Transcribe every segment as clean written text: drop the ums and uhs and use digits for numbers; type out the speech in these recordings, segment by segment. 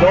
2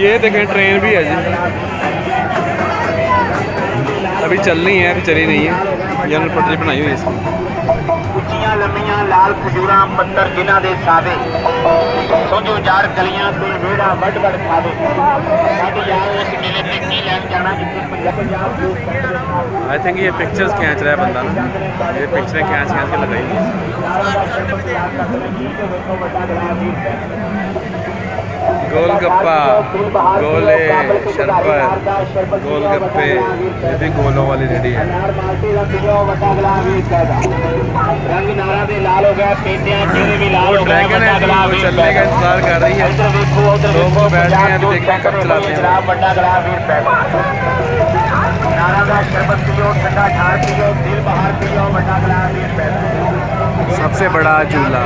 ये देखें ट्रेन भी है जी, अभी चल रही है, अभी चली नहीं है, ये हमने पटरी बनाई हुई है इसकी। ਉੱਚੀਆਂ ਲੰਮੀਆਂ ਲਾਲ ਖਜੂਰਾਂ ਪੱਤਰ ਜਿਨ੍ਹਾਂ ਦੇ ਸਾਵੇ ਸੋਝੋ ਜਾਰ ਕਲੀਆਂ ਤੇ ਵਿਹੜਾ ਵੱਡ ਵੱਡ ਖਾਵੇ ਸਾਡੀ ਯਾਰ ਉਸ ਮੇਲੇ ਤੇ ਕੀ ਲੈਣ ਜਾਣਾ ਜਿੱਥੇ ਪੰਜਾਬ ਦੇ आई थिंक ये पिक्चर्स खींच रहा है बंदा ना, ये पिक्चरें खींच के लगाई हुई हैं। गोलगप्पा, गोले, शरबत, गोलगप्पे, ये भी गोलों वाली रेडी है। रंग नारा दे लाल हो गया, पेटियां चेहरे भी लाल हो गए, ड्रैगन है जी, वो चलने का इंतजार कर रही है, उधर देखो उधर लोग बैठ गए हैं, अभी देखते हैं कब चलाते हैं। बड़ा गला वीर पैदा नारा दा शरबत पियो, ठंडा ठार पियो, दिल बहार पियो, बड़ा गला वीर पैदा सबसे बड़ा झूला।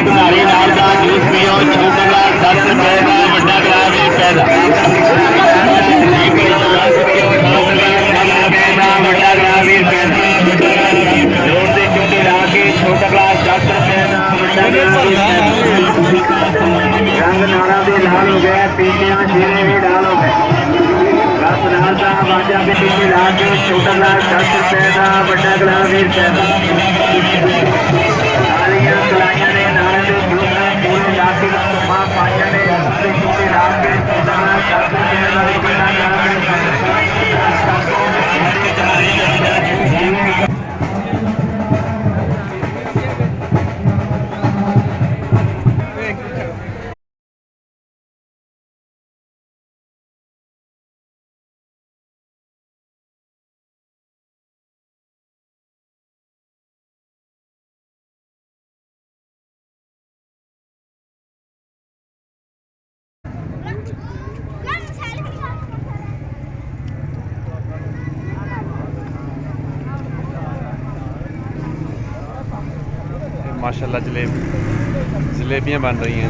नाल दा जूस पियो, छोटा गलास 10 रुपए दा, बड़ा गलास वीर पैदा बड़ा गलास वीर पैदा जोर दे चुटे ला के छोटा गलास 10 रुपए दा, बड़ा गलास वीर पैदा रंग नारा दे लाल हो गया, पीटियां चेहरे भी लाल हो गए, रस नाल दा बाजा भी चुटे ला के छोटा गलास 10 रुपए दा, बड़ा गलास वीर पैदा तालियां कलाइयां ने नारे दे जूसा पूरे लाके सुमा पाइयां ने रस्ते चुटे ला के छोटा गलास 10 रुपए दा, बड़ा गलास वीर पैदा माशाल्लाह जलेबियाँ बन रही हैं।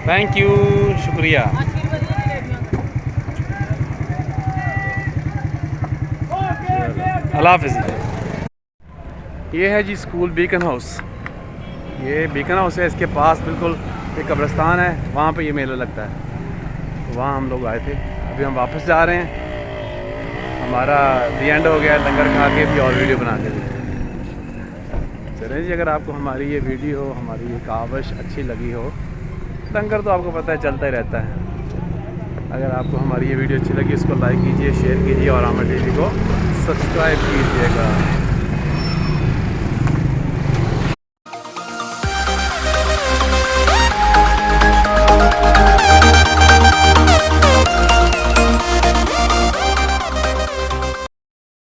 थैंक यू, शुक्रिया। अल्लाह हाफ़िज़। ये है जी स्कूल बीकन हाउस, ये बीकन हाउस है, इसके पास बिल्कुल एक कब्रिस्तान है, वहाँ पे ये मेला लगता है, तो वहाँ हम लोग आए थे। अभी हम वापस जा रहे हैं, हमारा दी एंड हो गया, लंगर खा के भी और वीडियो बना के दी। चलें जी, अगर आपको हमारी ये वीडियो, हमारी ये कावश अच्छी लगी हो, लंगर तो आपको पता है चलता ही रहता है। अगर आपको हमारी ये वीडियो अच्छी लगी, इसको लाइक कीजिए, शेयर कीजिए और आमिर टीवी को सब्सक्राइब कीजिएगा।